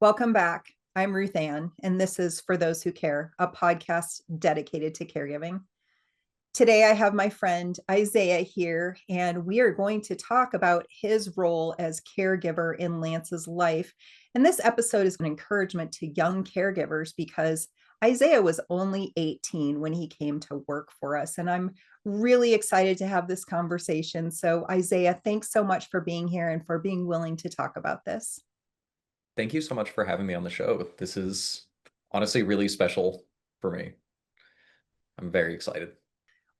Welcome back. I'm Ruth Ann, and this is For Those Who Care, a podcast dedicated to caregiving. Today, I have my friend Isaiah here, and we are going to talk about his role as caregiver in Lance's life. And this episode is an encouragement to young caregivers because Isaiah was only 18 when he came to work for us. And I'm really excited to have this conversation. So, Isaiah, thanks so much for being here and for being willing to talk about this. Thank you so much for having me on the show. This is honestly really special for me. I'm very excited.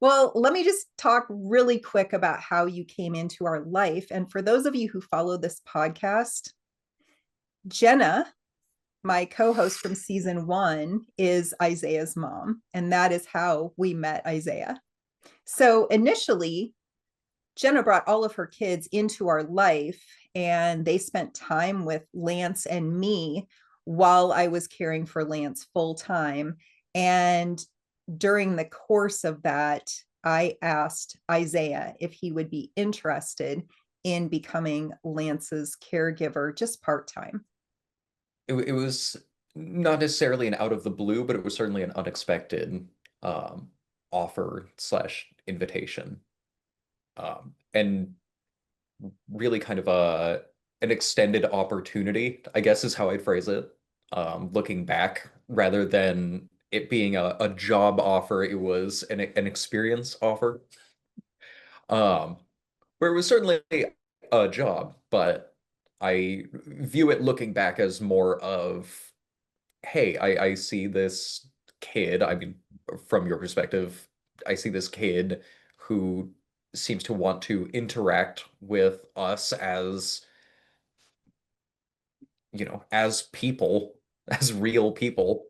Well, let me just talk really quick about how you came into our life. And for those of you who follow this podcast, Jenna, my co host from season one, is Isaiah's mom. And that is how we met Isaiah. So initially, Jenna brought all of her kids into our life, and they spent time with Lance and me while I was caring for Lance full time. And during the course of that, I asked Isaiah if he would be interested in becoming Lance's caregiver just part time. It was not necessarily an out of the blue, but it was certainly an unexpected um, offer slash invitation. And really kind of an extended opportunity, I guess is how I'd phrase it. Looking back, rather than it being a job offer, it was an experience offer. Um, where it was certainly a job, but I view it looking back as more of, hey, I see this kid. I mean, from your perspective, I see this kid who seems to want to interact with us as, as people, as real people.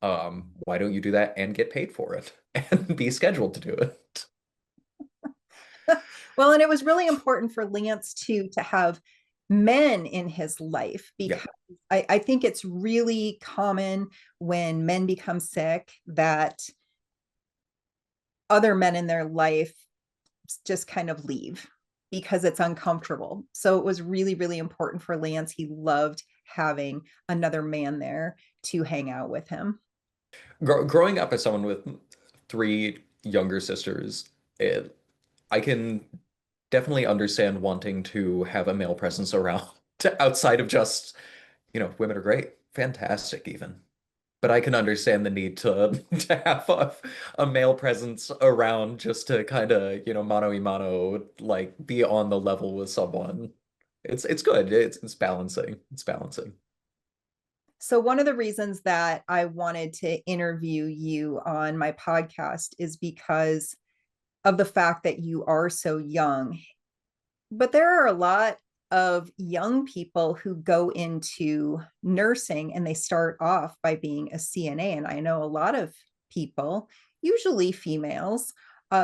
Why don't you do that and get paid for it and be scheduled to do it? Well, and it was really important for Lance to have men in his life Yeah. because I think it's really common when men become sick that other men in their life just kind of leave because it's uncomfortable. So it was really, really important for Lance. He loved having another man there to hang out with him. Growing up as someone with three younger sisters, I can definitely understand wanting to have a male presence around outside of just, women are great, fantastic even. But I can understand the need to to have a male presence around just to kind of, mano a mano, like be on the level with someone. It's good. It's balancing. It's balancing. So, one of the reasons that I wanted to interview you on my podcast is because of the fact that you are so young. But there are a lot of young people who go into nursing and they start off by being a CNA. And I know a lot of people, usually females,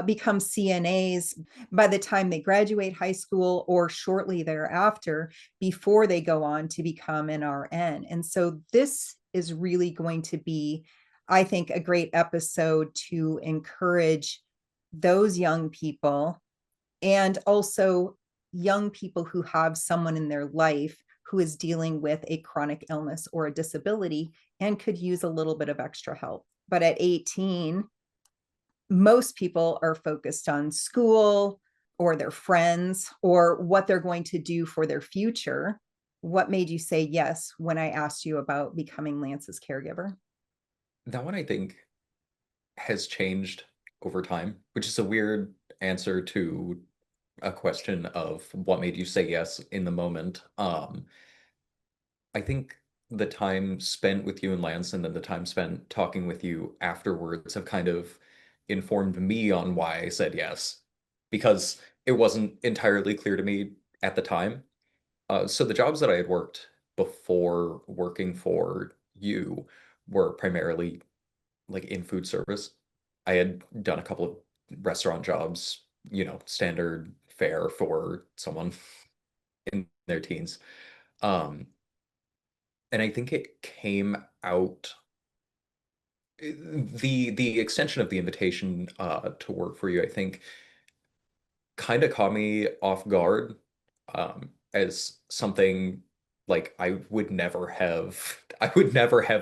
become CNAs by the time they graduate high school or shortly thereafter before they go on to become an RN. And so this is really going to be, I think, a great episode to encourage those young people and also young people who have someone in their life who is dealing with a chronic illness or a disability and could use a little bit of extra help. But at 18, most people are focused on school or their friends or what they're going to do for their future. What made you say yes when I asked you about becoming Lance's caregiver? That one I think has changed over time, which is a weird answer to a question of what made you say yes in the moment. I think the time spent with you and Lance and then the time spent talking with you afterwards have kind of informed me on why I said yes, because it wasn't entirely clear to me at the time. So the jobs that I had worked before working for you were primarily like in food service. I had done a couple of restaurant jobs, standard fare for someone in their teens. Um, and I think it came out the extension of the invitation to work for you, I think, kind of caught me off guard as something like I would never have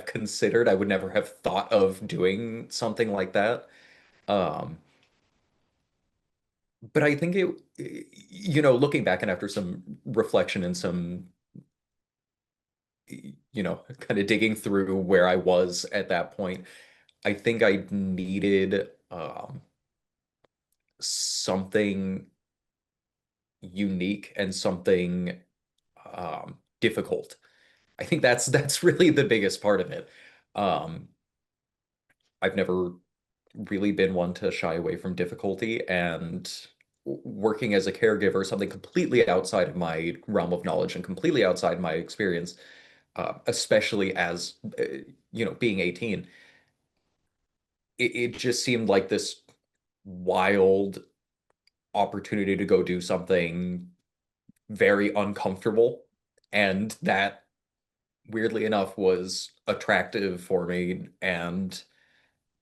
considered, I would never have thought of doing something like that. Um, but I think looking back and after some reflection and some, kind of digging through where I was at that point, I think I needed something unique and something difficult. I think that's really the biggest part of it. Um, I've never really been one to shy away from difficulty, and working as a caregiver, something completely outside of my realm of knowledge and completely outside my experience, especially as being 18, it just seemed like this wild opportunity to go do something very uncomfortable, and that weirdly enough was attractive for me, and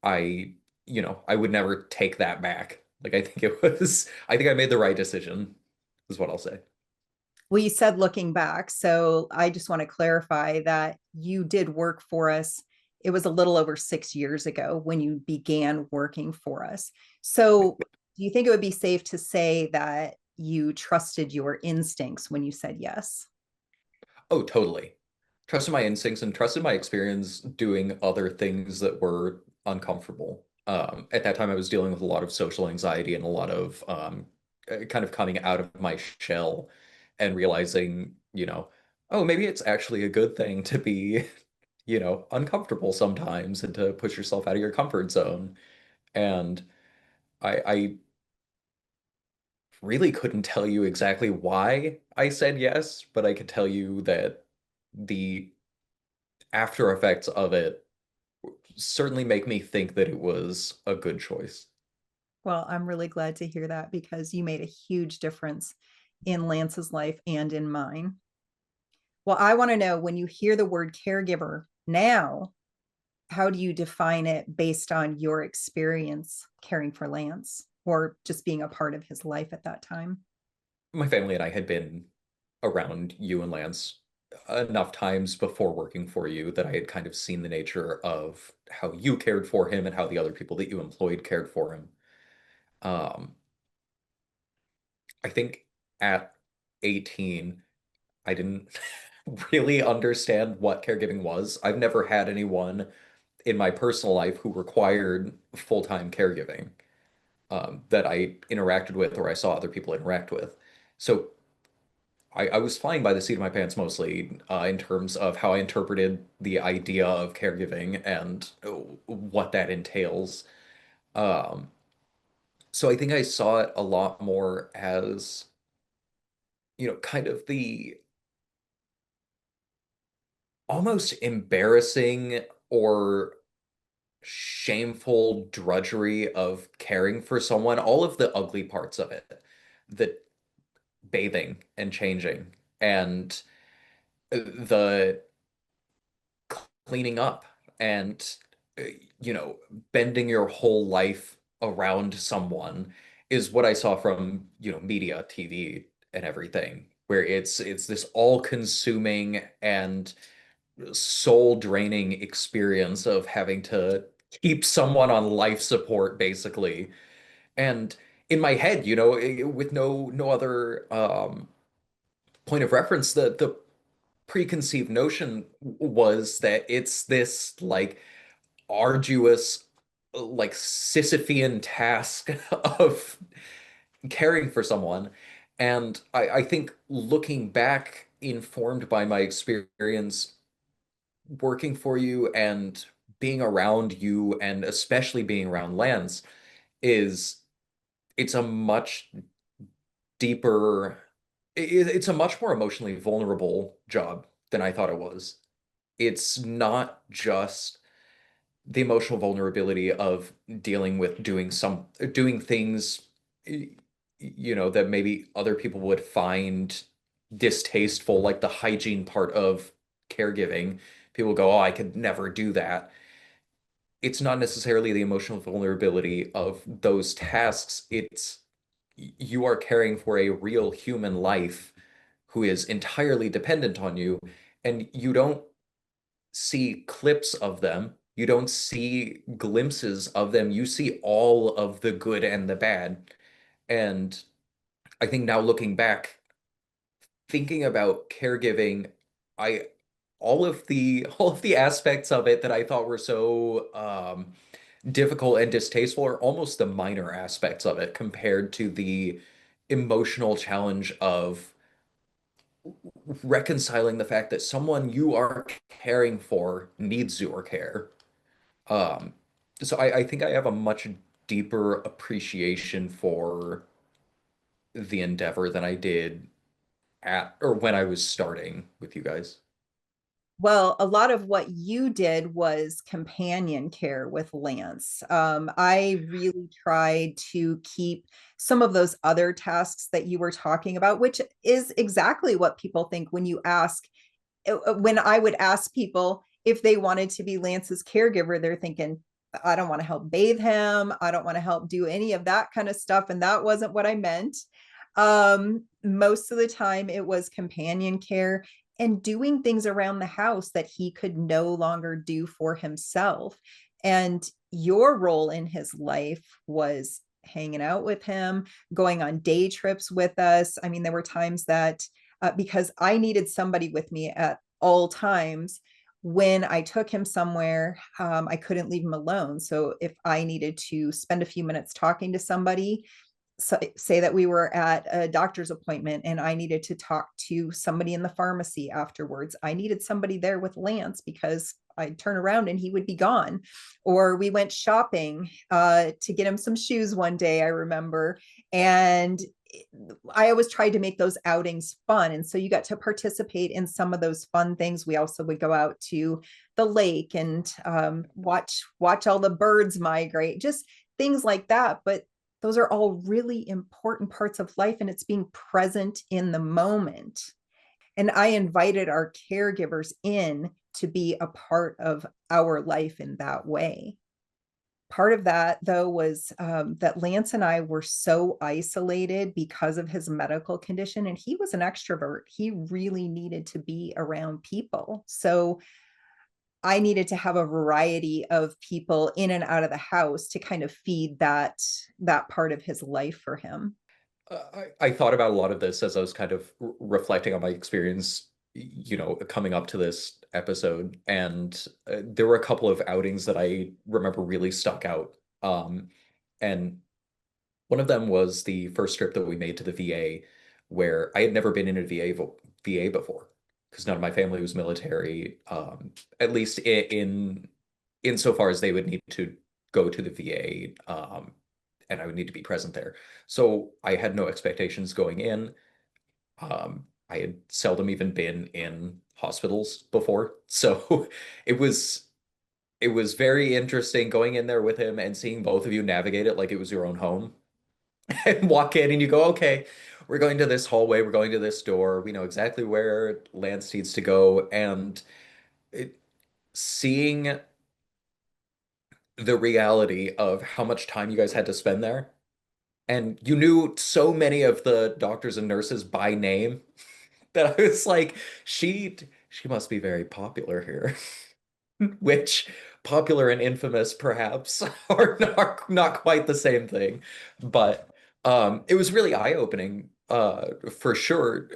I, I would never take that back. Like I think I made the right decision, is what I'll say. Well, you said looking back. So I just want to clarify that you did work for us. It was a little over 6 years ago when you began working for us. So do you think it would be safe to say that you trusted your instincts when you said yes? Oh, totally. Trusted my instincts and trusted my experience doing other things that were uncomfortable. At that time, I was dealing with a lot of social anxiety and a lot of kind of coming out of my shell and realizing, oh, maybe it's actually a good thing to be, uncomfortable sometimes and to push yourself out of your comfort zone. And I really couldn't tell you exactly why I said yes, but I could tell you that the after effects of it certainly make me think that it was a good choice. Well, I'm really glad to hear that because you made a huge difference in Lance's life and in mine. Well, I want to know when you hear the word caregiver now, how do you define it based on your experience caring for Lance or just being a part of his life at that time? My family and I had been around you and Lance enough times before working for you that I had kind of seen the nature of how you cared for him and how the other people that you employed cared for him. Um, I think at 18, I didn't really understand what caregiving was. I've never had anyone in my personal life who required full-time caregiving, that I interacted with or I saw other people interact with. So I was flying by the seat of my pants mostly, in terms of how I interpreted the idea of caregiving and what that entails. Um, so I think I saw it a lot more as, kind of the almost embarrassing or shameful drudgery of caring for someone, all of the ugly parts of it, the bathing and changing and the cleaning up and uh, you know bending your whole life around someone is what I saw from media, TV, and everything, where it's this all-consuming and soul-draining experience of having to keep someone on life support basically. And in my head, with no other point of reference, the preconceived notion was that it's this like arduous, like Sisyphean task of caring for someone. And I think looking back, informed by my experience working for you and being around you, and especially being around Lance, is it's a much deeper, it's a much more emotionally vulnerable job than I thought it was. It's not just the emotional vulnerability of dealing with doing things that maybe other people would find distasteful, like the hygiene part of caregiving. People go, oh, I could never do that. It's not necessarily the emotional vulnerability of those tasks. It's you are caring for a real human life who is entirely dependent on you, and you don't see clips of them. You don't see glimpses of them. You see all of the good and the bad. And I think now looking back, thinking about caregiving, I all of the aspects of it that I thought were so difficult and distasteful are almost the minor aspects of it compared to the emotional challenge of reconciling the fact that someone you are caring for needs your care. Um, so I think I have a much deeper appreciation for the endeavor than I did at or when I was starting with you guys. Well, a lot of what you did was companion care with Lance. I really tried to keep some of those other tasks that you were talking about, which is exactly what people think when you ask. When I would ask people if they wanted to be Lance's caregiver, they're thinking, I don't want to help bathe him. I don't want to help do any of that kind of stuff. And that wasn't what I meant. Most of the time, it was companion care and doing things around the house that he could no longer do for himself. And your role in his life was hanging out with him, going on day trips with us. I mean, there were times that because I needed somebody with me at all times. When I took him somewhere, I couldn't leave him alone. So if I needed to spend a few minutes talking to somebody, so, say that we were at a doctor's appointment and I needed to talk to somebody in the pharmacy afterwards, I needed somebody there with Lance because I'd turn around and he would be gone. Or we went shopping to get him some shoes one day, I remember. And I always tried to make those outings fun. And so you got to participate in some of those fun things. We also would go out to the lake and watch all the birds migrate, just things like that. But those are all really important parts of life, and it's being present in the moment. And I invited our caregivers in to be a part of our life in that way. Part of that, though, was that Lance and I were so isolated because of his medical condition, and he was an extrovert. He really needed to be around people. So I needed to have a variety of people in and out of the house to kind of feed that part of his life for him. I thought about a lot of this as I was kind of reflecting on my experience, coming up to this episode. And there were a couple of outings that I remember really stuck out. And one of them was the first trip that we made to the VA, where I had never been in a VA before because none of my family was military, at least in insofar as they would need to go to the VA, and I would need to be present there. So I had no expectations going in. I had seldom even been in hospitals before, so it was it was very interesting going in there with him and seeing both of you navigate it like it was your own home and walk in and you go, okay, we're going to this hallway, we're going to this door, we know exactly where Lance needs to go, and it, seeing the reality of how much time you guys had to spend there. And you knew so many of the doctors and nurses by name that I was like, she must be very popular here. Which popular and infamous perhaps are not quite the same thing. But it was really eye-opening for sure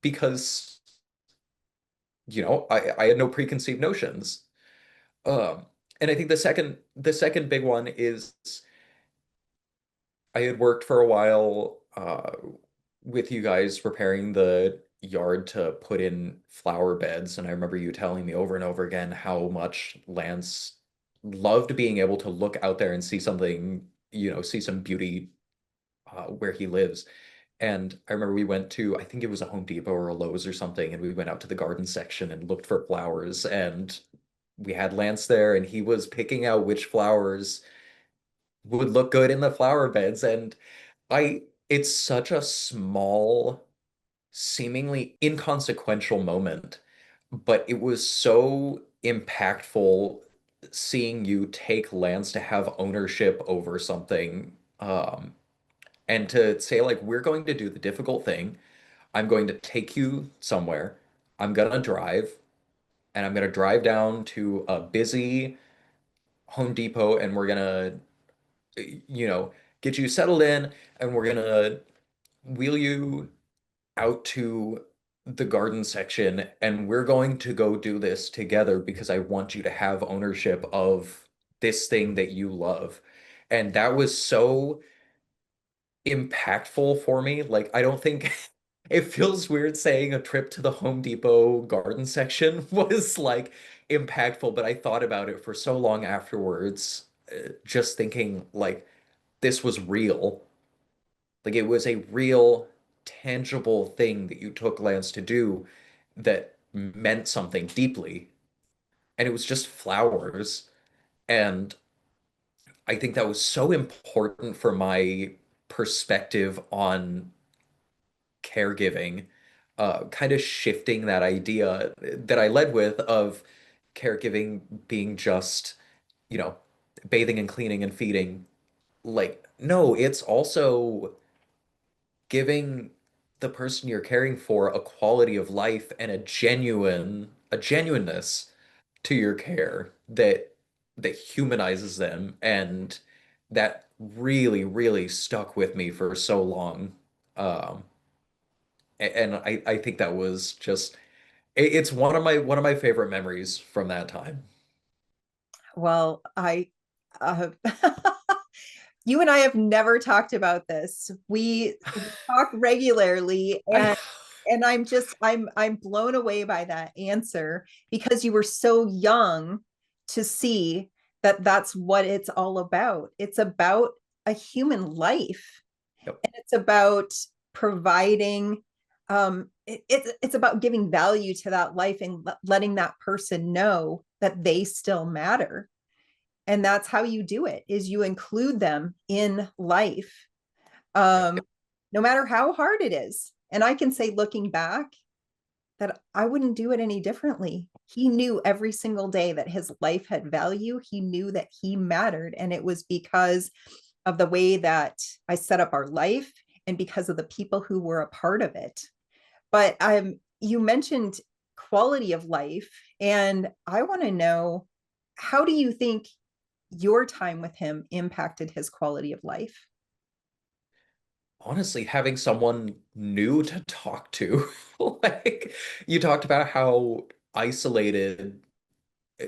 because I had no preconceived notions. And I think the second big one is I had worked for a while with you guys repairing the yard to put in flower beds, and I remember you telling me over and over again how much Lance loved being able to look out there and see something, see some beauty where he lives. And I remember we went to, I think it was a Home Depot or a Lowe's or something, and we went out to the garden section and looked for flowers, and we had Lance there, and he was picking out which flowers would look good in the flower beds. And it's such a small, seemingly inconsequential moment, but it was so impactful seeing you take Lance to have ownership over something, and to say, like, we're going to do the difficult thing. I'm going to take you somewhere. I'm gonna drive, and I'm gonna drive down to a busy Home Depot, and we're gonna, you know, get you settled in, and we're gonna wheel you out to the garden section, and we're going to go do this together because I want you to have ownership of this thing that you love. And that was so impactful for me. Like, I don't think it feels weird saying a trip to the Home Depot garden section was like impactful, but I thought about it for so long afterwards, just thinking like this was real. Like, it was a real, tangible thing that you took Lance to do that meant something deeply. And it was just flowers. And I think that was so important for my perspective on caregiving, kind of shifting that idea that I led with of caregiving being just, you know, bathing and cleaning and feeding. Like, no, it's also giving the person you're caring for a quality of life and a genuineness to your care that humanizes them, and that really stuck with me for so long. Um, and I think that was just it's one of my favorite memories from that time. Well, uh, you and I have never talked about this. We talk regularly, I and I'm blown away by that answer because you were so young to see that that's what it's all about. It's about a human life, Yep. and it's about providing it's about giving value to that life and letting that person know that they still matter. And that's how you do it, is you include them in life, Yep. um, no matter how hard it is. And I can say, looking back, that I wouldn't do it any differently. He knew every single day that his life had value. He knew that he mattered. And it was because of the way that I set up our life and because of the people who were a part of it. But you mentioned quality of life, and I want to know, how do you think your time with him impacted his quality of life? Honestly, having someone new to talk to, like you talked about how isolated uh,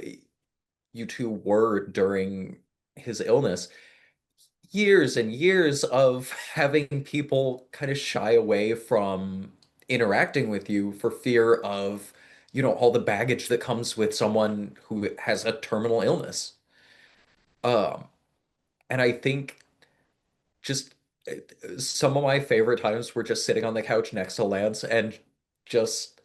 you two were during his illness. Years and years of having people kind of shy away from interacting with you for fear of, all the baggage that comes with someone who has a terminal illness. Um, and I think just some of my favorite times were just sitting on the couch next to Lance and just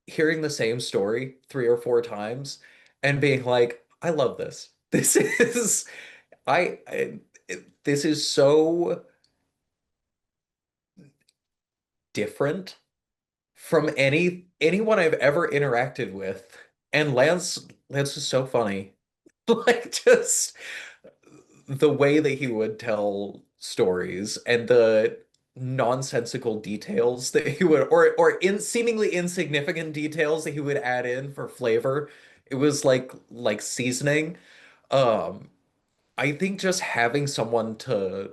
hearing the same story 3 or 4 times and being like, I love this. This is this is so different from anyone I've ever interacted with. And Lance is so funny. Like, just the way that he would tell stories and the nonsensical details that he would or in seemingly insignificant details that he would add in for flavor. It was like seasoning. Um, I think just having someone to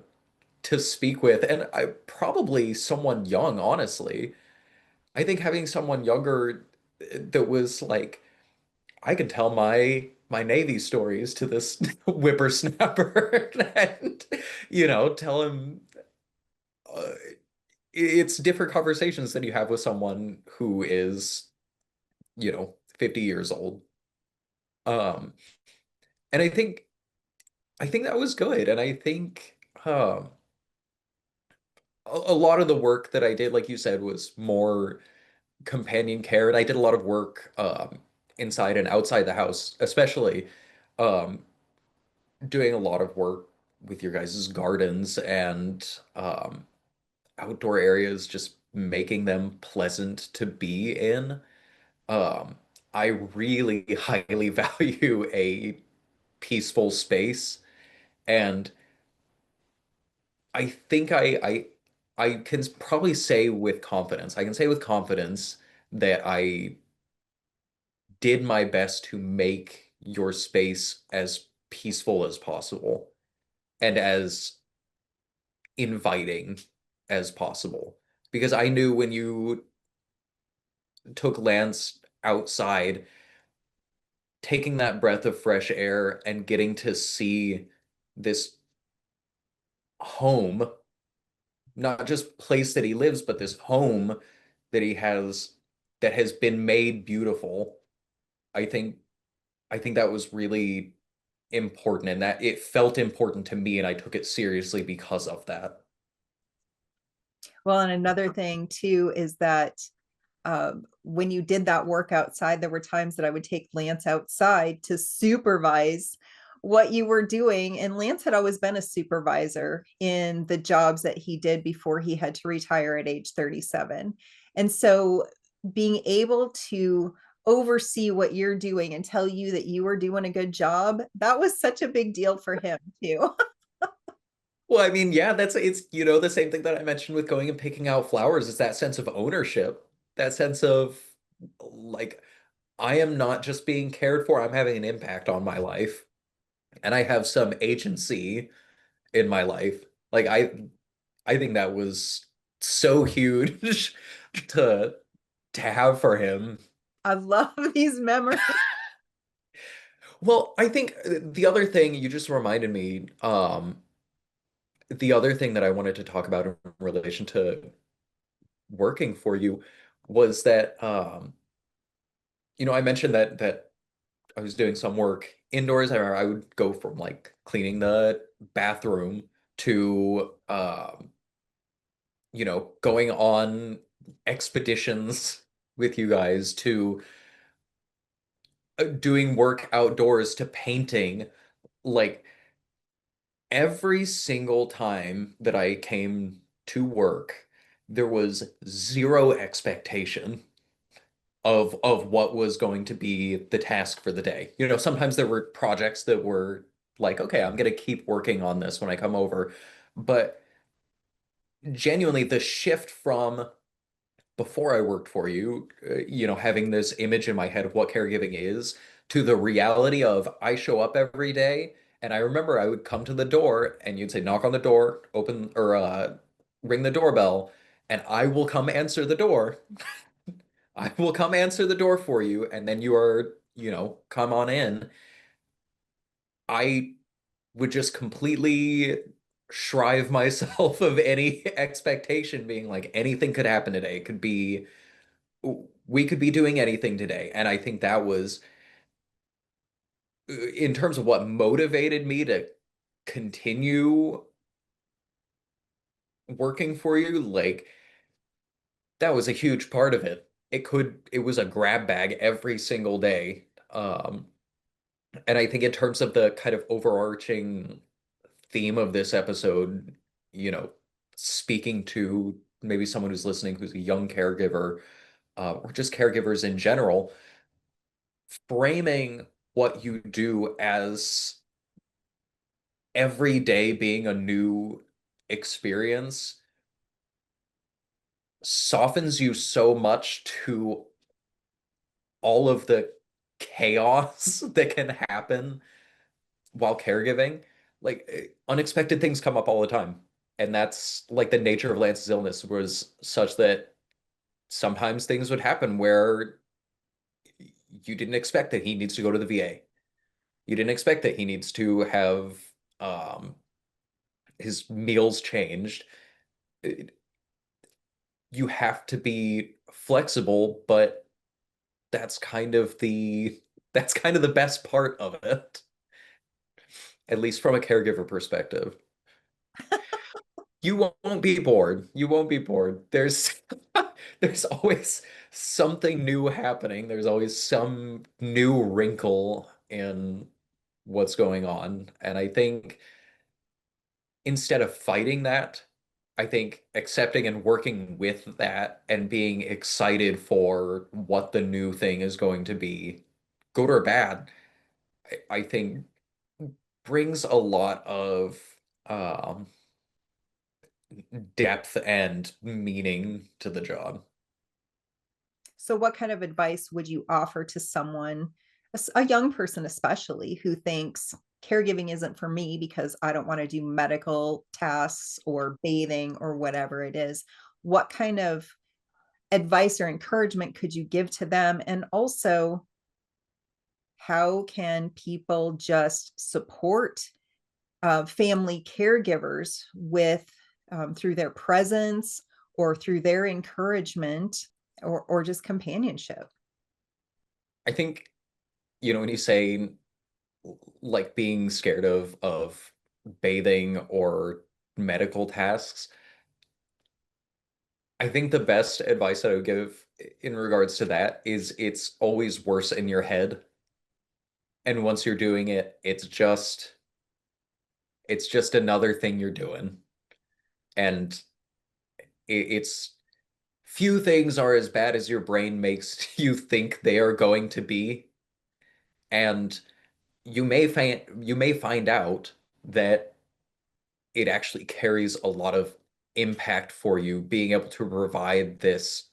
speak with, and I probably someone young, honestly. I think having someone younger that was like, I could tell my Navy stories to this whippersnapper and, tell him uh, it's different conversations than you have with someone who is, 50 years old. Um, and I think that was good. And I think a lot of the work that I did, like you said, was more companion care, and I did a lot of work inside and outside the house, especially um, doing a lot of work with your guys' gardens and outdoor areas, just making them pleasant to be in. Um, I really highly value a peaceful space, and I think I I can probably say with confidence, I can say with confidence that I did my best to make your space as peaceful as possible and as inviting as possible. Because I knew when you took Lance outside, taking that breath of fresh air and getting to see this home, not just place that he lives, but this home that he has that has been made beautiful. I think I think that was really important and that it felt important to me and I took it seriously because of that. Well, and another thing too is that when you did that work outside, there were times that I would take Lance outside to supervise what you were doing. And Lance had always been a supervisor in the jobs that he did before he had to retire at age 37. And so being able to oversee what you're doing and tell you that you were doing a good job, that was such a big deal for him too. Well, I mean, yeah, it's the same thing that I mentioned with going and picking out flowers is that sense of ownership, that sense of like, I am not just being cared for, I'm having an impact on my life, and I have some agency in my life. Like, I think that was so huge to to have for him. I love these memories. Well, I think the other thing you just reminded me, the other thing that I wanted to talk about in relation to working for you was that I mentioned that I was doing some work indoors. I would go from like cleaning the bathroom to going on expeditions with you guys to doing work outdoors to painting. Like every single time that I came to work, there was zero expectation of what was going to be the task for the day. Sometimes there were projects that were like, okay, I'm going to keep working on this when I come over. But genuinely, the shift from before I worked for you, having this image in my head of what caregiving is to the reality of I show up every day. And I remember I would come to the door and you'd say, knock on the door, open or ring the doorbell, and I will come answer the door. I will come answer the door for you, and then you are, come on in. I would just completely shrive myself of any expectation being like anything could happen today. It could be, we could be doing anything today. And I think that was, in terms of what motivated me to continue working for you, like that was a huge part of it. It was a grab bag every single day. And I think in terms of the kind of overarching theme of this episode, you know, speaking to maybe someone who's listening who's a young caregiver, or just caregivers in general, framing what you do as every day being a new experience softens you so much to all of the chaos that can happen while caregiving. Like unexpected things come up all the time. And that's like the nature of Lance's illness was such that sometimes things would happen where you didn't expect that he needs to go to the VA. You didn't expect that he needs to have um, his meals changed. It- you have to be flexible, but that's kind of the that's kind of the best part of it, at least from a caregiver perspective. You won't be bored. You won't be bored. There's always something new happening. There's always some new wrinkle in what's going on. And I think instead of fighting that, I think accepting and working with that and being excited for what the new thing is going to be, good or bad, I think brings a lot of um depth and meaning to the job. So, what kind of advice would you offer to someone, a young person especially, who thinks caregiving isn't for me because I don't want to do medical tasks or bathing or whatever it is? What kind of advice or encouragement could you give to them? And also, how can people just support family caregivers with through their presence or through their encouragement or just companionship? I think, when you say like being scared of bathing or medical tasks, I think the best advice that I would give in regards to that is it's always worse in your head. And once you're doing it, it's just another thing you're doing. And it's few things are as bad as your brain makes you think they are going to be. And you may find out that it actually carries a lot of impact for you being able to provide this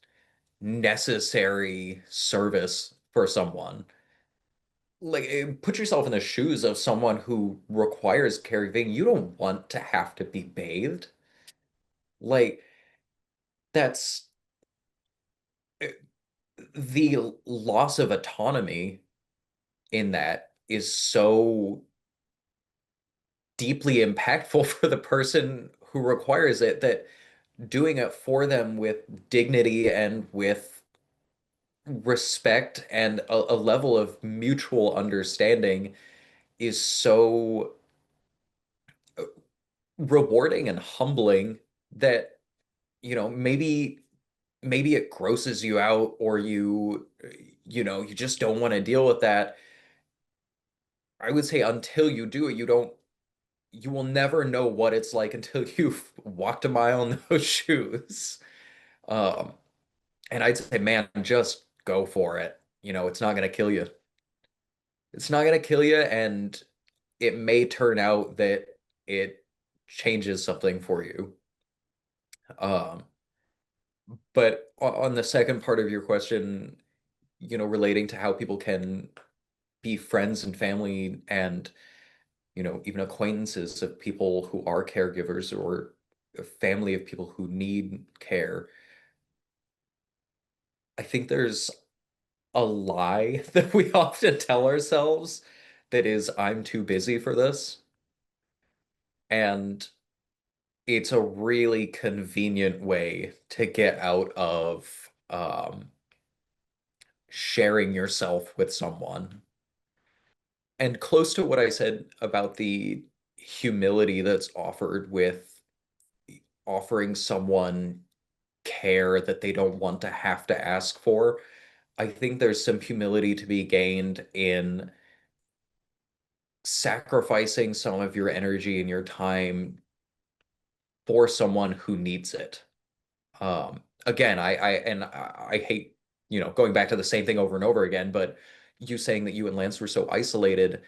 necessary service for someone. Like, put yourself in the shoes of someone who requires caregiving. You don't want to have to be bathed. Like, that's uh, the loss of autonomy in that is so deeply impactful for the person who requires it that doing it for them with dignity and with respect and a level of mutual understanding is so rewarding and humbling that maybe it grosses you out or you just don't want to deal with that. I would say until you do it, you will never know what it's like until you've walked a mile in those shoes. um and I'd say, man, just go for it. It's not going to kill you. It's not going to kill you, and it may turn out that it changes something for you. um But on the second part of your question, relating to how people can be friends and family and, even acquaintances of people who are caregivers or a family of people who need care, I think there's a lie that we often tell ourselves that is, I'm too busy for this. And it's a really convenient way to get out of sharing yourself with someone. And close to what I said about the humility that's offered with offering someone care that they don't want to have to ask for, I think there's some humility to be gained in sacrificing some of your energy and your time for someone who needs it. Again, I hate, going back to the same thing over and over again, but you saying that you and Lance were so isolated,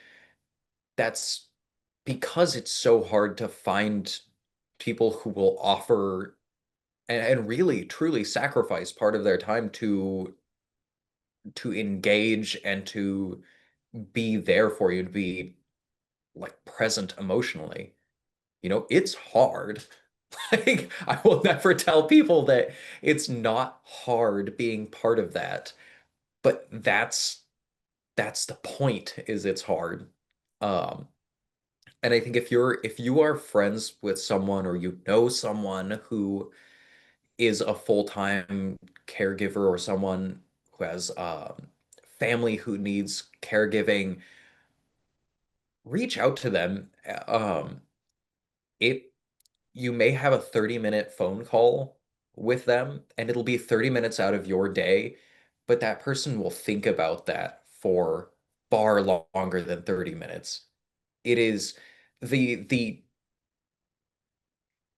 that's because it's so hard to find people who will offer and really truly sacrifice part of their time to engage and to be there for you, to be like present emotionally. It's hard. Like, I will never tell people that it's not hard being part of that, but that's the point, is it's hard. Um, and I think if you are friends with someone or someone who is a full-time caregiver or someone who has family who needs caregiving, reach out to them. It You may have a 30-minute phone call with them, and it'll be 30 minutes out of your day, but that person will think about that for far longer than 30 minutes. It is the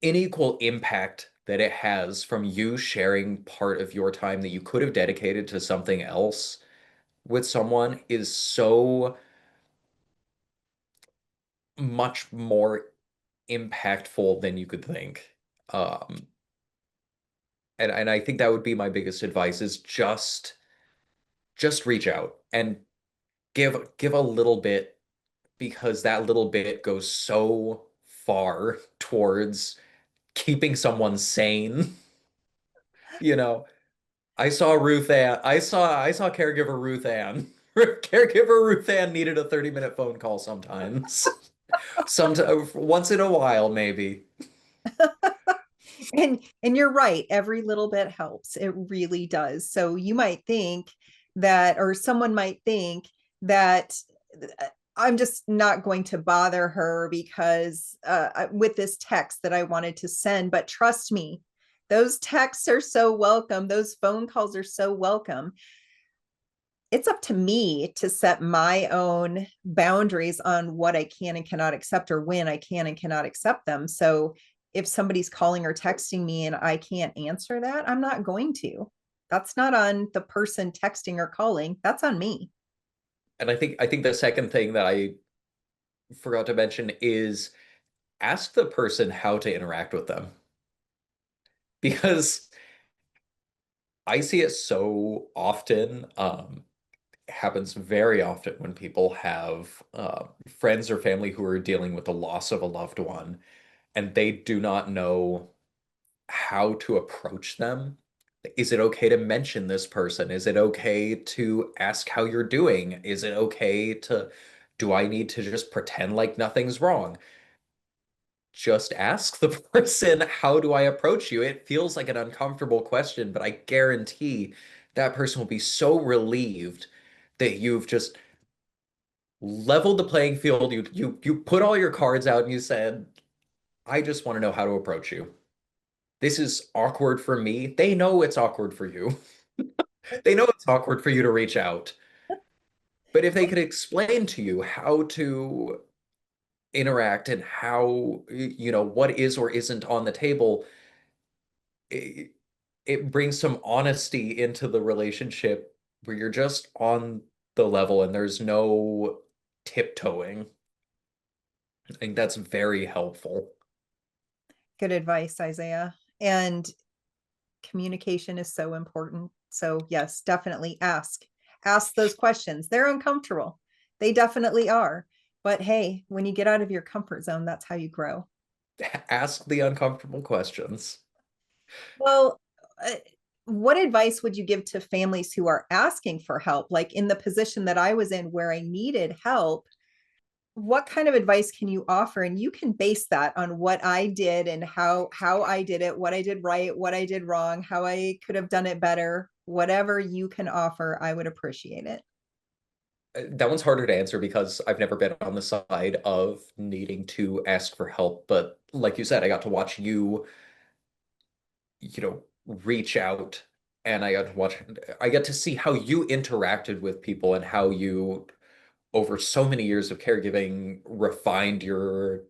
unequal impact that it has from you sharing part of your time that you could have dedicated to something else with someone is so much more impactful than you could think. Um, and I think that would be my biggest advice is just reach out and give a little bit, because that little bit goes so far towards keeping someone sane. You know, I saw caregiver Ruth Ann. Caregiver Ruth Ann needed a 30-minute phone call sometimes. Once in a while, maybe. And you're right, every little bit helps. It really does. So you might think that, or someone might think that I'm just not going to bother her because with this text that I wanted to send. But trust me, those texts are so welcome. Those phone calls are so welcome. It's up to me to set my own boundaries on what I can and cannot accept, or when I can and cannot accept them. So if somebody's calling or texting me and I can't answer that, I'm not going to. That's not on the person texting or calling. That's on me. And I think the second thing that I forgot to mention is ask the person how to interact with them. Because I see it so often. Happens very often when people have friends or family who are dealing with the loss of a loved one, and they do not know how to approach them. Is it okay to mention this person? Is it okay to ask how you're doing? Is it okay to, do I need to just pretend like nothing's wrong? Just ask the person, how do I approach you? It feels like an uncomfortable question, but I guarantee that person will be so relieved that you've just leveled the playing field. You put all your cards out and you said, I just want to know how to approach you. This is awkward for me. They know it's awkward for you. They know it's awkward for you to reach out. But if they could explain to you how to interact and how, what is or isn't on the table, it, it brings some honesty into the relationship where you're just on the level and there's no tiptoeing. I think that's very helpful. Good advice, Isaiah. And communication is so important. So, yes, definitely ask those questions. They're uncomfortable. They definitely are. But hey, when you get out of your comfort zone, that's how you grow. Ask the uncomfortable questions. Well, uh, what advice would you give to families who are asking for help? Like in the position that I was in where I needed help, what kind of advice can you offer? And you can base that on what I did and how I did it, what I did right, what I did wrong, how I could have done it better. Whatever you can offer, I would appreciate it. That one's harder to answer because I've never been on the side of needing to ask for help. But like you said, I got to watch you, reach out, and I got to see how you interacted with people and how you, over so many years of caregiving, refined your,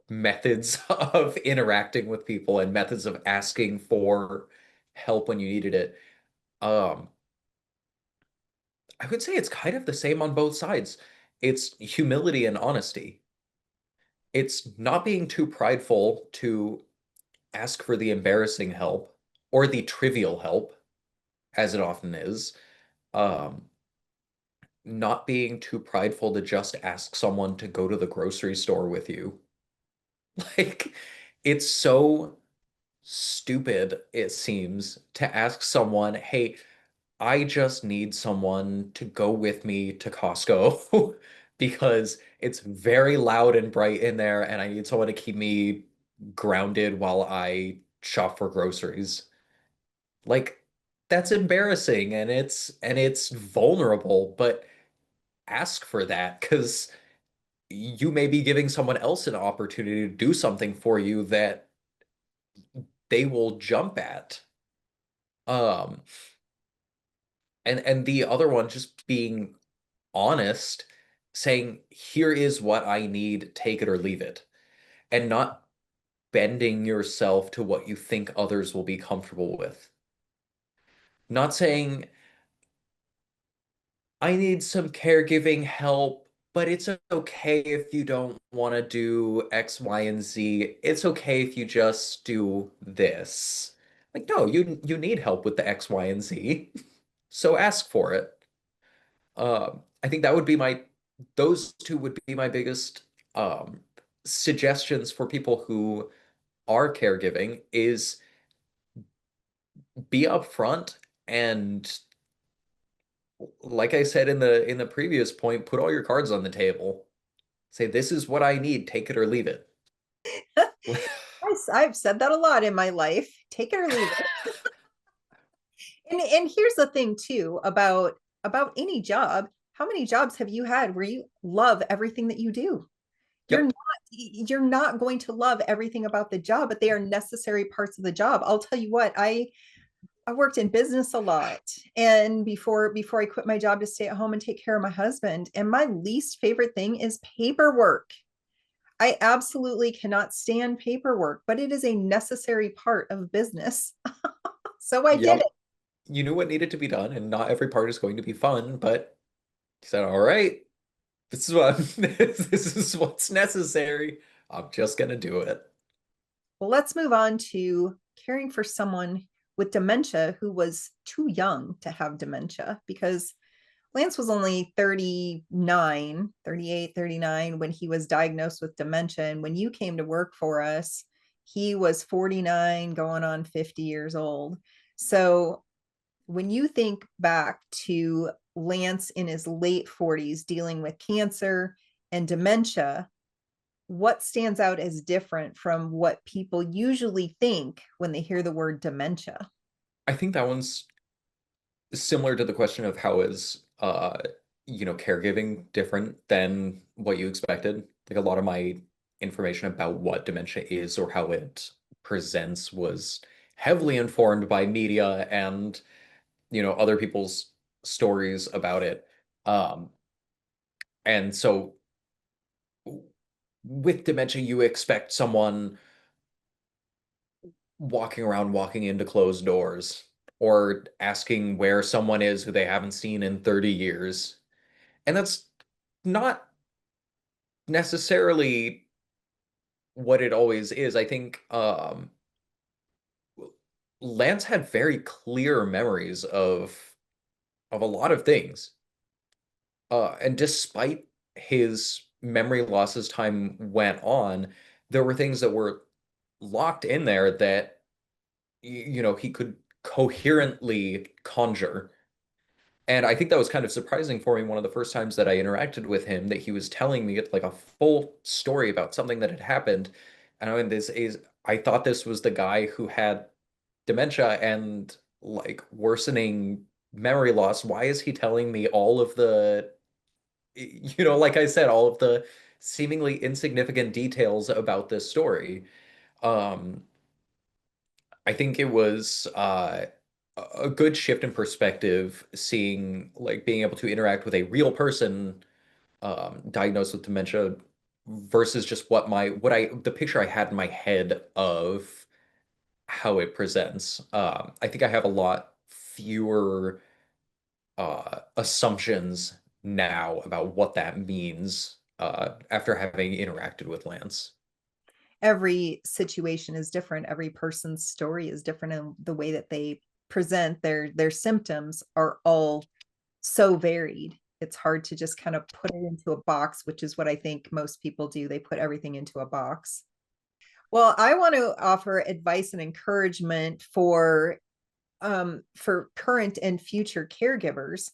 methods of interacting with people and methods of asking for help when you needed it. Um, I would say it's kind of the same on both sides. It's humility and honesty. It's not being too prideful to ask for the embarrassing help or the trivial help, as it often is. Um, Not being too prideful to just ask someone to go to the grocery store with you. Like, it's so stupid, it seems, to ask someone, hey, I just need someone to go with me to Costco because it's very loud and bright in there, and I need someone to keep me grounded while I shop for groceries. Like, that's embarrassing and it's vulnerable, but ask for that because you may be giving someone else an opportunity to do something for you that they will jump at. Um, and the other one just being honest, saying, here is what I need, take it or leave it, and not bending yourself to what you think others will be comfortable with. Not saying, I need some caregiving help, but it's okay if you don't want to do X, Y, and Z. It's okay if you just do this. Like, no, you need help with the X, Y, and Z, so ask for it. I think that would be those two would be my biggest um, suggestions for people who are caregiving is be upfront and like I said in the previous point, put all your cards on the table. Say, this is what I need, take it or leave it. I've said that a lot in my life. Take it or leave it. And here's the thing too about any job. How many jobs have you had where you love everything that you do? You're Yep. not you're not going to love everything about the job, but they are necessary parts of the job. I'll tell you what, I worked in business a lot, and before I quit my job to stay at home and take care of my husband, and my least favorite thing is paperwork. I absolutely cannot stand paperwork, but it is a necessary part of business. So I did it. Yep. You knew what needed to be done, and not every part is going to be fun, but you said, all right, this is what this is what's necessary. I'm just gonna do it. Well, let's move on to caring for someone with dementia who was too young to have dementia, because Lance was only 39, 38, 39 when he was diagnosed with dementia. And when you came to work for us, he was 49, going on 50 years old. So when you think back to Lance in his late 40s dealing with cancer and dementia, what stands out as different from what people usually think when they hear the word dementia? I think that one's similar to the question of how is caregiving different than what you expected. Like a lot of my information about what dementia is or how it presents was heavily informed by media and other people's stories about it. Um, and so with dementia, you expect someone walking around, walking into closed doors, or asking where someone is who they haven't seen in 30 years. And that's not necessarily what it always is. I think Lance had very clear memories of a lot of things. And despite his memory loss as time went on, there were things that were locked in there that he could coherently conjure. And I think that was kind of surprising for me one of the first times that I interacted with him, that he was telling me like a full story about something that had happened. And I thought this was the guy who had dementia and like worsening memory loss. Why is he telling me all of like I said, all of the seemingly insignificant details about this story? Um, I think it was a good shift in perspective, seeing like being able to interact with a real person diagnosed with dementia versus just the picture I had in my head of how it presents. I think I have a lot fewer assumptions now about what that means after having interacted with Lance. Every situation is different. Every person's story is different, and the way that they present their symptoms are all so varied. It's hard to just kind of put it into a box, which is what I think most people do. They put everything into a box. Well, I want to offer advice and encouragement for current and future caregivers.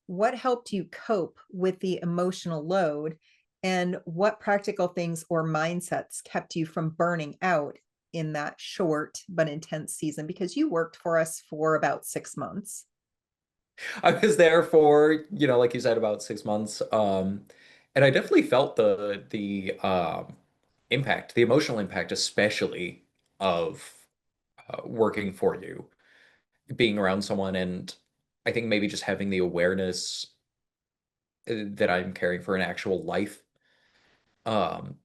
What helped you cope with the emotional load, and what practical things or mindsets kept you from burning out in that short but intense season, because you worked for us for about 6 months? I was there for, like you said, about 6 months. And I definitely felt the impact, the emotional impact, especially of working for you, being around someone, and I think maybe just having the awareness that I'm caring for an actual life. Um,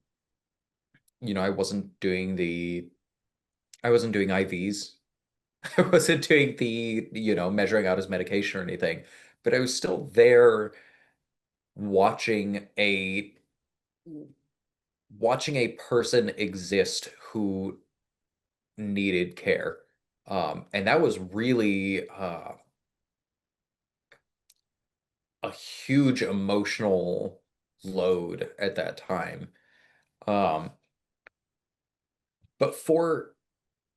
I wasn't doing I wasn't doing IVs. I wasn't doing measuring out his medication or anything, but I was still there watching a watching a person exist who needed care. And that was really a huge emotional load at that time. Um, but for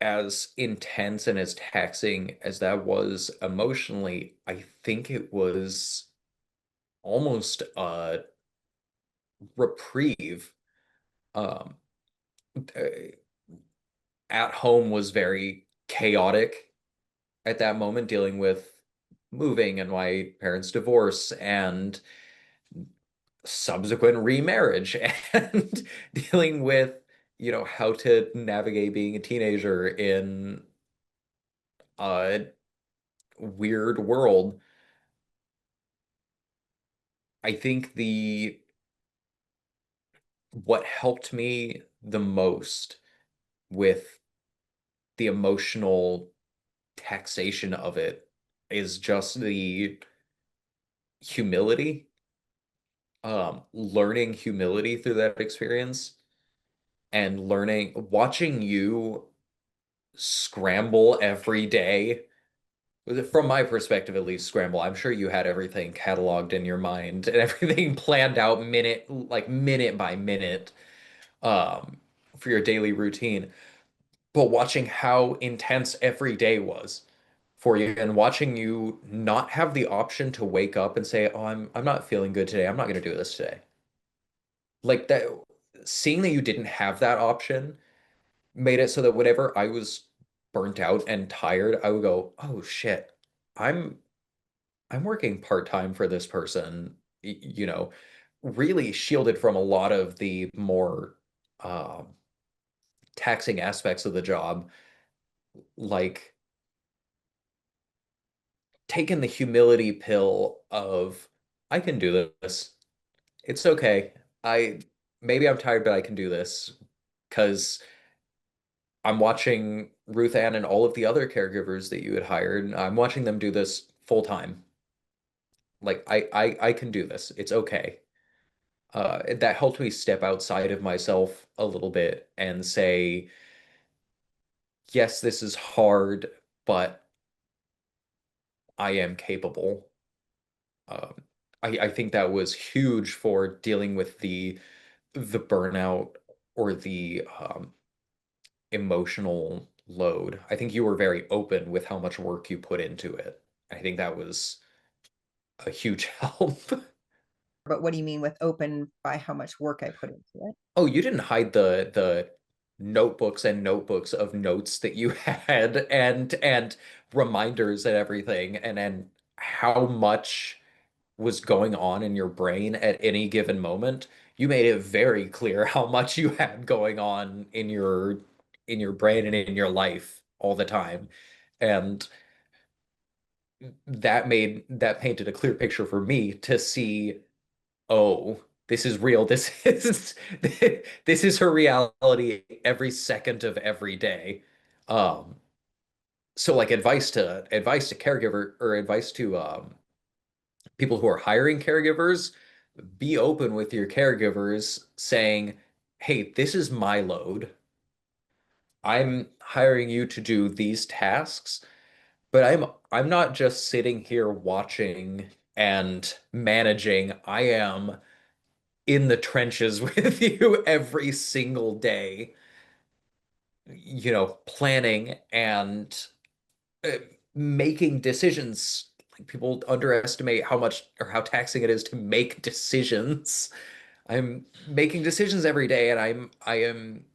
as intense and as taxing as that was emotionally, I think it was almost a reprieve. Um, uh, at home was very chaotic at that moment, dealing with moving and my parents' divorce and subsequent remarriage and dealing with, how to navigate being a teenager in a weird world. I think the what helped me the most with the emotional taxation of it is just the humility, learning humility through that experience and watching you scramble every day. From my perspective, at least, scramble. I'm sure you had everything cataloged in your mind and everything planned out minute by minute, um, for your daily routine. But watching how intense every day was for you and watching you not have the option to wake up and say, "Oh, I'm not feeling good today. I'm not going to do this today." Like that, seeing that you didn't have that option made it so that whenever I was burnt out and tired, I would go, "Oh shit. I'm I'm working part-time for this person." Really shielded from a lot of the more um taxing aspects of the job, like taking the humility pill of I can do this. It's okay. I Maybe I'm tired, but I can do this because I'm watching Ruth Ann and all of the other caregivers that you had hired. And I'm watching them do this full time. Like I can do this. It's okay. That helped me step outside of myself a little bit and say, yes, this is hard, but I am capable. Um, I think that was huge for dealing with the burnout or the emotional load. I think you were very open with how much work you put into it. I think that was a huge help. But what do you mean with open by how much work I put into it? Oh, you didn't hide the notebooks and notebooks of notes that you had and reminders and everything and how much was going on in your brain at any given moment. You made it very clear how much you had going on in your brain and in your life all the time. And that painted a clear picture for me to see, oh, this is real. This is this is her reality every second of every day. Um, so like advice to caregiver or advice to people who are hiring caregivers, be open with your caregivers saying, "Hey, this is my load. I'm hiring you to do these tasks, but I'm not just sitting here watching and managing. I am in the trenches with you every single day, planning and uh, making decisions." Like people underestimate how much or how taxing it is to make decisions. I'm making decisions every day and I am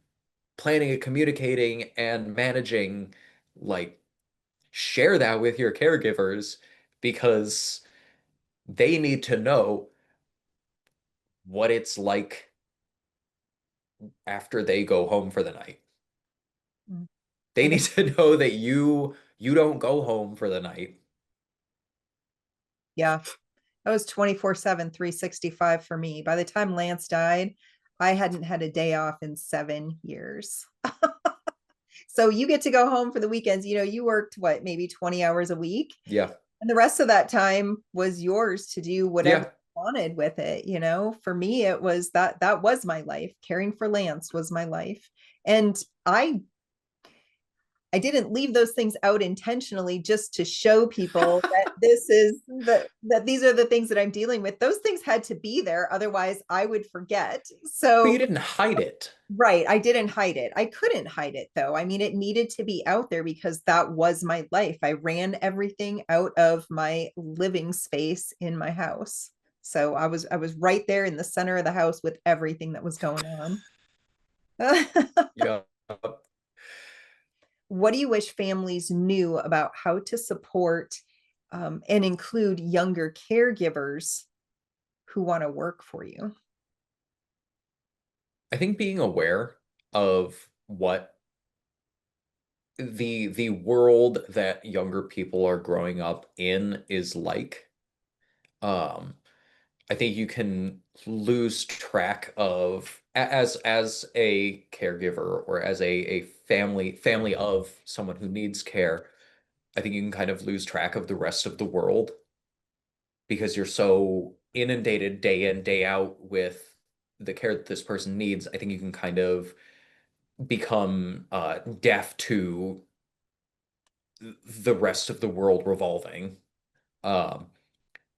planning and communicating and managing, like, share that with your caregivers because they need to know what it's like after they go home for the night. Mm. They And need the, to know that you don't go home for the night. yeah, that was 24/7, 365 for me. By the time Lance died, I hadn't had a day off in 7 years. So you get to go home for the weekends. You worked maybe 20 hours a week. Yeah. And the rest of that time was yours to do whatever Yeah. wanted with it, you know. For me, it was that was my life. Caring for Lance was my life. And I didn't leave those things out intentionally just to show people that this is that these are the things that I'm dealing with. Those things had to be there, otherwise I would forget. But you So, didn't hide it. right, I didn't hide it. I couldn't hide it though. I mean, it needed to be out there because that was my life. I ran everything out of my living space in my house. So I was right there in the center of the house with everything that was going on. Yeah. What do you wish families knew about how to support and include younger caregivers who want to work for you? I think being aware of what the world that younger people are growing up in is like. Um, I think you can lose track of as a caregiver or as a family of someone who needs care. I think you can kind of lose track of the rest of the world because you're so inundated day in, day out with the care that this person needs. I think you can kind of become deaf to the rest of the world revolving. Um,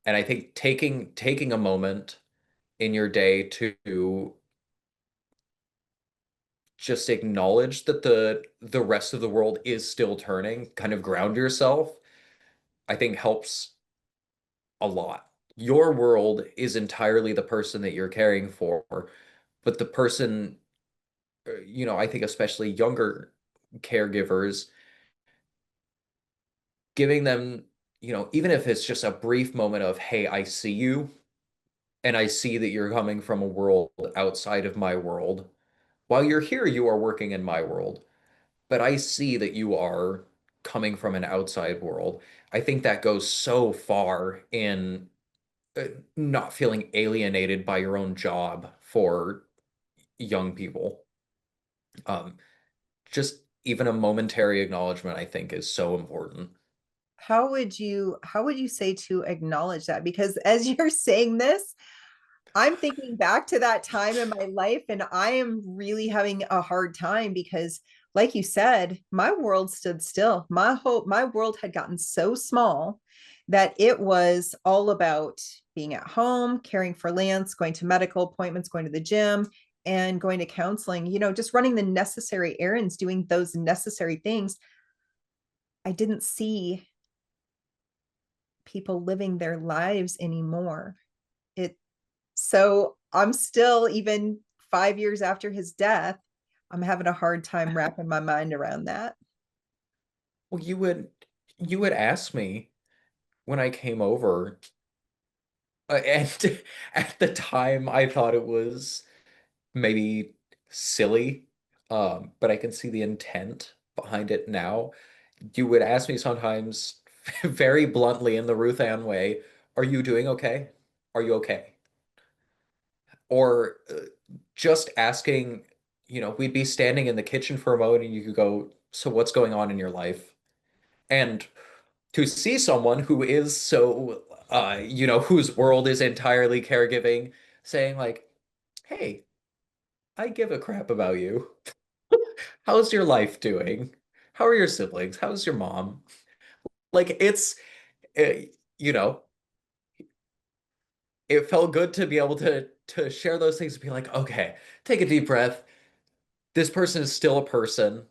and I think taking a moment in your day to just acknowledge that the rest of the world is still turning, kind of ground yourself, I think helps a lot. Your world is entirely the person that you're caring for, but the person, I think especially younger caregivers, giving them, even if it's just a brief moment of, hey, I see you and I see that you're coming from a world outside of my world. While you're here, you are working in my world, but I see that you are coming from an outside world. I think that goes so far in uh, not feeling alienated by your own job for young people. Um, just even a momentary acknowledgement, I think, is so important. How would you say to acknowledge that? Because as you're saying this, I'm thinking back to that time in my life and I am really having a hard time because like you said, my world stood still. My world had gotten so small that it was all about being at home, caring for Lance, going to medical appointments, going to the gym, and going to counseling, just running the necessary errands, doing those necessary things. I didn't see people living their lives anymore. It So I'm still, even 5 years after his death, I'm having a hard time wrapping my mind around that. Well, you would ask me when I came over, and at the time I thought it was maybe silly, but I can see the intent behind it now. You would ask me sometimes very bluntly in the Ruth Ann way, "Are you doing okay? Are you okay?" Or just asking, we'd be standing in the kitchen for a moment and you could go, "So what's going on in your life?" And to see someone who is so, whose world is entirely caregiving, saying like, "Hey, I give a crap about you. How's your life doing? How are your siblings? How's your mom?" Like uh, you know, it felt good to be able to share those things and be like, okay, take a deep breath. This person is still a person.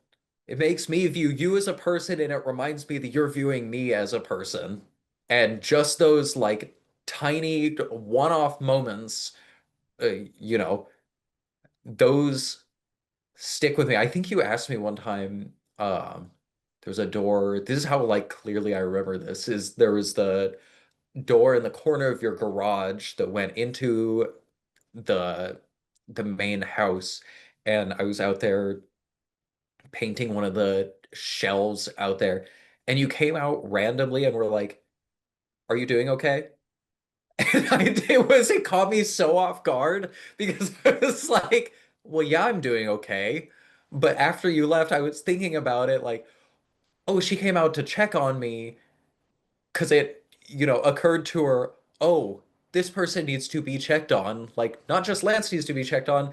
It makes me view you as a person, and it reminds me that you're viewing me as a person. And just those like tiny one-off moments, uh, you know, those stick with me. I think you asked me one time, there was a door. This is how like clearly I remember this, is there was the door in the corner of your garage that went into the the main house, and I was out there painting one of the shelves out there, and you came out randomly and were like, "Are you doing okay?" And it caught me so off guard because I was like, "Well, yeah, I'm doing okay." But after you left, I was thinking about it like, "Oh, she came out to check on me," because it, occurred to her, "Oh, this person needs to be checked on. Like, not just Lance needs to be checked on.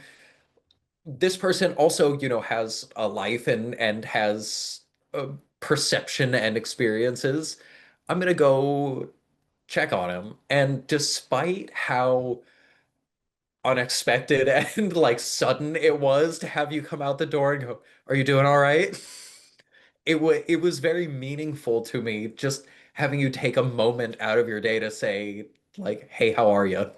This person also, has a life and has a perception and experiences. I'm gonna go check on him. And despite how unexpected and like sudden it was to have you come out the door and go, "Are you doing all right?" It was very meaningful to me just having you take a moment out of your day to say like, "Hey, how are you?"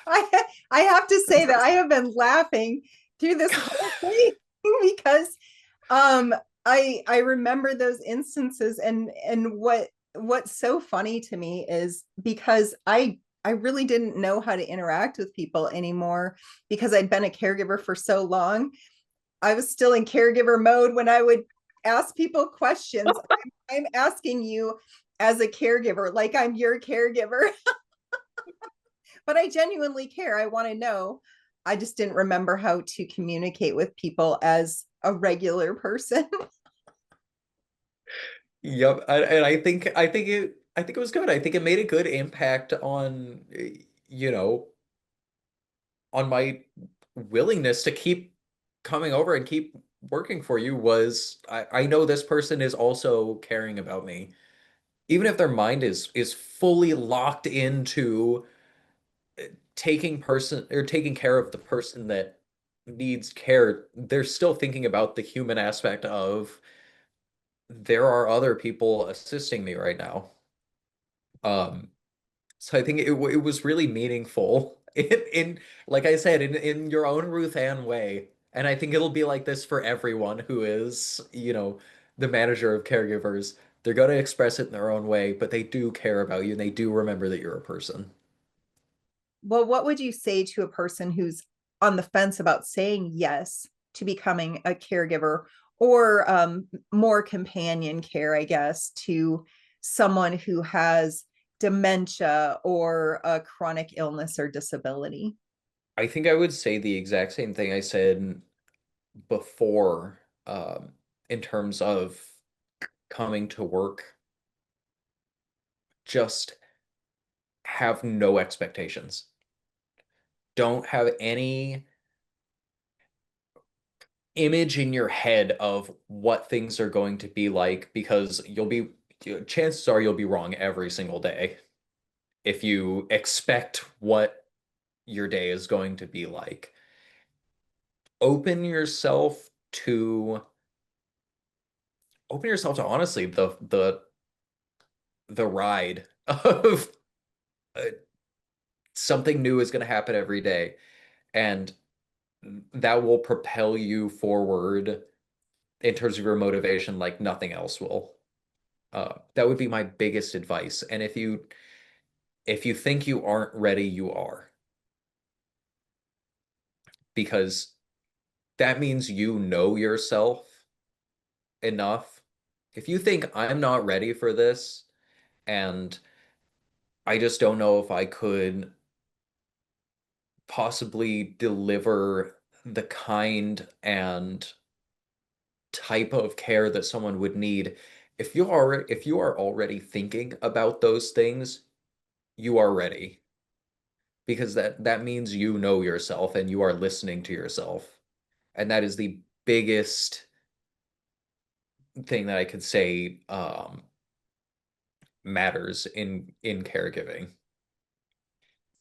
I have to say that I have been laughing through this whole thing because um I remember those instances, and what's so funny to me is because I really didn't know how to interact with people anymore because I'd been a caregiver for so long. I was still in caregiver mode when I would ask people questions. I'm asking you as a caregiver, like I'm your caregiver, but I genuinely care. I want to know. I just didn't remember how to communicate with people as a regular person. Yep, and I think it was good. I think it made a good impact on you know on my willingness to keep coming over and keep working for you. Was I know this person is also caring about me, even if their mind is fully locked into taking care of the person that needs care. They're still thinking about the human aspect of there are other people assisting me right now. Um, so I think it was really meaningful in like I said, in your own Ruth Ann way. And I think it'll be like this for everyone who is, the manager of caregivers. They're going to express it in their own way, but they do care about you and they do remember that you're a person. Well, what would you say to a person who's on the fence about saying yes to becoming a caregiver, or more companion care, I guess, to someone who has dementia or a chronic illness or disability? I think I would say the exact same thing I said before, in terms of coming to work. Just have no expectations. Don't have any image in your head of what things are going to be like because chances are you'll be wrong every single day if you expect what your day is going to be like. Open yourself to honestly the ride of uh, something new is going to happen every day, and that will propel you forward in terms of your motivation like nothing else will. That would be my biggest advice. And if you think you aren't ready, you are, because that means you know yourself enough. If you think I'm not ready for this and I just don't know if I could possibly deliver the kind and type of care that someone would need, if you are already thinking about those things, you are ready, because that means you know yourself and you are listening to yourself. And that is the biggest thing that I could say matters in caregiving.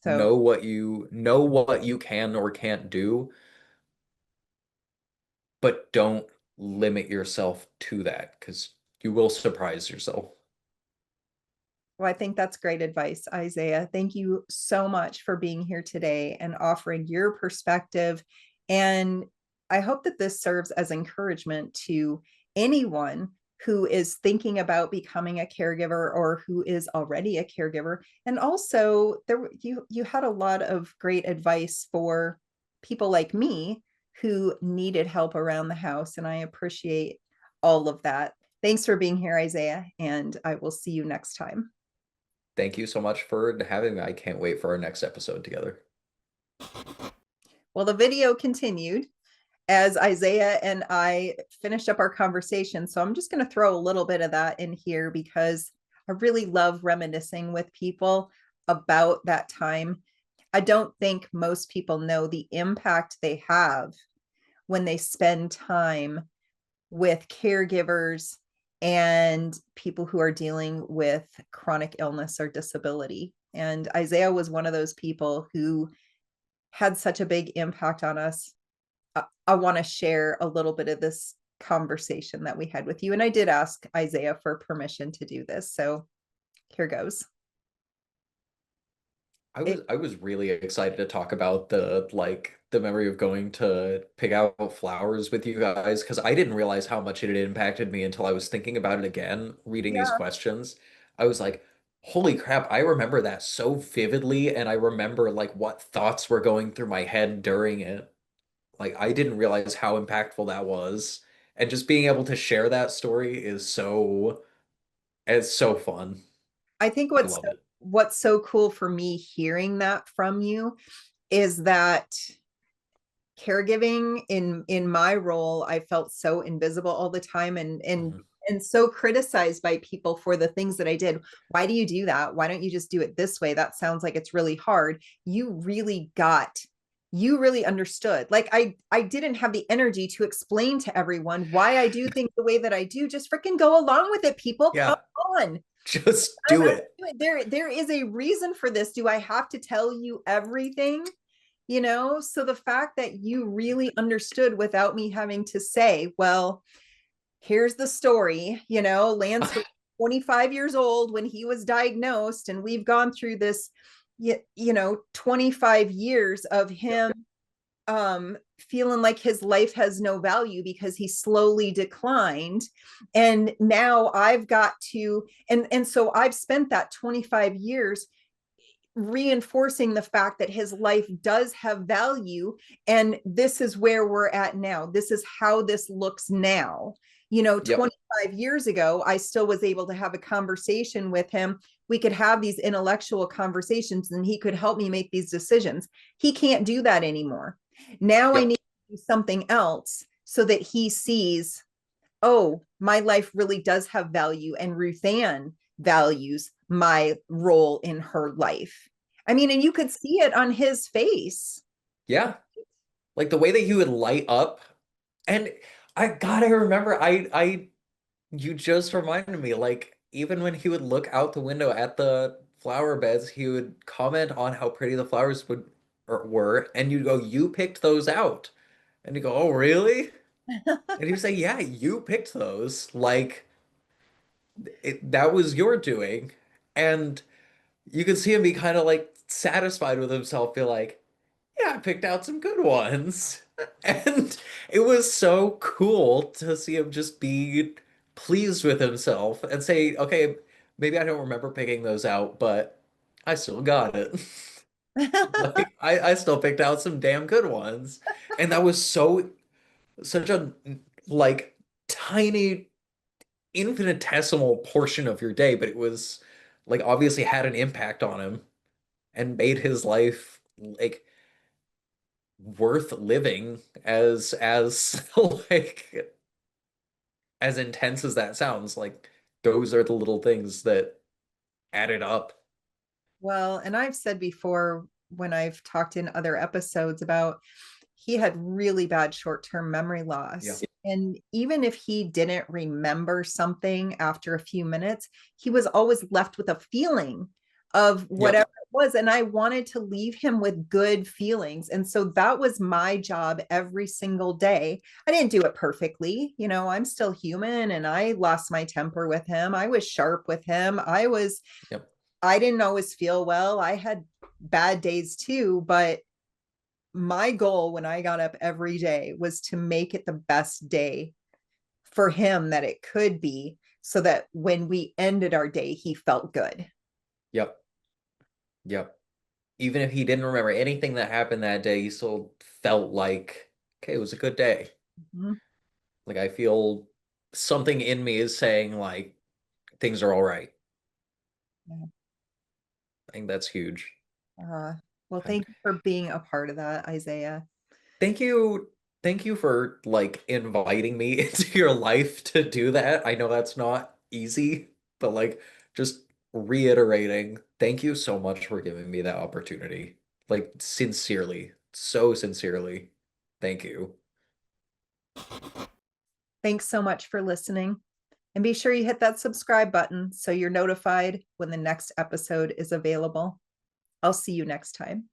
So, Know what you can or can't do, but don't limit yourself to that because you will surprise yourself. well, I think that's great advice, Isaiah. Thank you so much for being here today and offering your perspective. And I hope that this serves as encouragement to anyone who is thinking about becoming a caregiver or who is already a caregiver. And also, you had a lot of great advice for people like me who needed help around the house, and I appreciate all of that. Thanks for being here, Isaiah, and I will see you next time. Thank you so much for having me. I can't wait for our next episode together. Well, the video continued as Isaiah and I finished up our conversation. So I'm just going to throw a little bit of that in here because I really love reminiscing with people. about that time, I don't think most people know the impact they have when they spend time with caregivers and people who are dealing with chronic illness or disability. And Isaiah was one of those people who had such a big impact on us. I want to share a little bit of this conversation that we had with you. And I did ask Isaiah for permission to do this. So here goes. It, I was really excited to talk about the memory of going to pick out flowers with you guys because I didn't realize how much it had impacted me until I was thinking about it again, reading these yeah, questions. I was like, holy crap, I remember that so vividly, and I remember like what thoughts were going through my head during it. Like I didn't realize how impactful that was. And just being able to share that story is it's so fun. I think I love it. what's so cool for me hearing that from you is that caregiving in my role, I felt so invisible all the time Mhm. and so criticized by people for the things that I did. Why do you do that? Why don't you just do it this way? That sounds like it's really hard. You really understood. Like I didn't have the energy to explain to everyone why I do things the way that I do. Just freaking go along with it, people. Come Yeah, on. just do it. There is a reason for this. Do I have to tell you everything? So the fact that you really understood without me having to say, well, here's the story. Lance was 25 years old when he was diagnosed, and we've gone through this 25 years of Yep. him feeling like his life has no value because he slowly declined. And now I've got to, and so I've spent that 25 years reinforcing the fact that his life does have value, and this is where we're at now. This is how this looks now. Yep. 25 years ago I still was able to have a conversation with him. We could have these intellectual conversations and he could help me make these decisions. He can't do that anymore. Now I need Yep. to do something else so that he sees, oh, my life really does have value, and Ruth Ann values my role in her life. I mean, and you could see it on his face. Yeah. Like the way that he would light up. And I gotta remember, you just reminded me, like, even when he would look out the window at the flower beds, he would comment on how pretty the flowers were, and you'd go, "You picked those out." And you go, "Oh, really?" And he would say, "Yeah, you picked those. Like, that was your doing." And you could see him be kind of like satisfied with himself, be like, yeah, I picked out some good ones. And it was so cool to see him just be pleased with himself and say, okay, maybe I don't remember picking those out, but I still got it. Like I still picked out some damn good ones. And that was such a like tiny infinitesimal portion of your day, but it was like obviously had an impact on him and made his life like worth living as like as intense as that sounds. Like those are the little things that added up. Well, and I've said before when I've talked in other episodes about he had really bad short-term memory Yeah. loss. And even if he didn't remember something after a few minutes, he was always left with a feeling of whatever Yep. it was. And I wanted to leave him with good feelings. And so that was my job every single day. I didn't do it perfectly. I'm still human, and I lost my temper with him. I was sharp with him. Yep. I didn't always feel well. I had bad days too, but my goal when I got up every day was to make it the best day for him that it could be, so that when we ended our day, he felt good. Yep. Yep. Even if he didn't remember anything that happened that day, he still felt like, okay, it was a good day. Mhm. Like I feel something in me is saying like things are all right. I think that's huge. Uh, well, And thank you for being a part of that, Isaiah. thank you. Thank you for like inviting me into your life to do that. I know that's not easy, but like just reiterating, thank you so much for giving me that opportunity. Like, sincerely, so sincerely. Thank you. Thanks so much for listening. And be sure you hit that subscribe button so you're notified when the next episode is available. I'll see you next time.